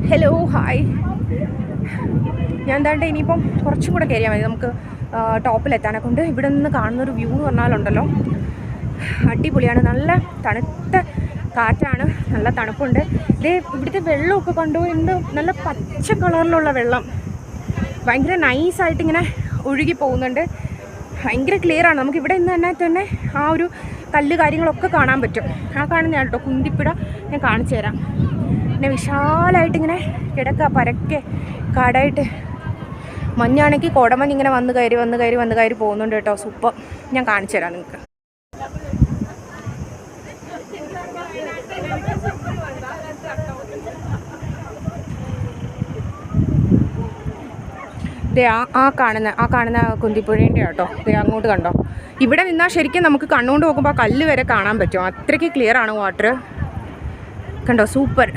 Hello hi. ഞാൻ എന്താണ്ട് ഇനിയിപ്പം കുറച്ചും കൂടെ കയറിയാൽ മതി നമുക്ക് ടോപ്പിലെത്താനെ കൊണ്ട്. ഇവിടെ നിന്ന് കാണുന്നൊരു വ്യൂ എന്ന് പറഞ്ഞാലുണ്ടല്ലോ അടിപൊളിയാണ്. നല്ല തണുത്ത കാറ്റാണ്, നല്ല തണുപ്പുണ്ട്. ഇതേ ഇവിടുത്തെ വെള്ളമൊക്കെ കണ്ടു, എന്ത് നല്ല പച്ച കളറിലുള്ള വെള്ളം, ഭയങ്കര നൈസായിട്ടിങ്ങനെ ഒഴുകി പോകുന്നുണ്ട്. ഭയങ്കര ക്ലിയറാണ്. നമുക്ക് ഇവിടെ നിന്ന് തന്നെ ആ ഒരു കല്ല് കാര്യങ്ങളൊക്കെ കാണാൻ പറ്റും. ആ കാണുന്ന കേട്ടോ കുന്തിപ്പുഴ, ഞാൻ കാണിച്ചു തരാം. പിന്നെ വിശാലമായിട്ടിങ്ങനെ കിടക്കുക, പരക്കെ കാടായിട്ട്. മഞ്ഞാണെങ്കിൽ കോടമഞ്ഞ് ഇങ്ങനെ വന്ന് കയറി പോകുന്നുണ്ട് കേട്ടോ. സൂപ്പർ. ഞാൻ കാണിച്ചു തരാം നിങ്ങൾക്ക്. ആ കാണുന്ന കുന്തിപ്പുഴേൻ്റെ കേട്ടോ. അങ്ങോട്ട് കണ്ടോ. ഇവിടെ നിന്നാൽ ശരിക്കും നമുക്ക് കണ്ണുകൊണ്ട് നോക്കുമ്പോൾ കല്ല് വരെ കാണാൻ പറ്റും. അത്രയ്ക്ക് ക്ലിയർ ആണ് വാട്ടർ. കണ്ടോ, സൂപ്പർ.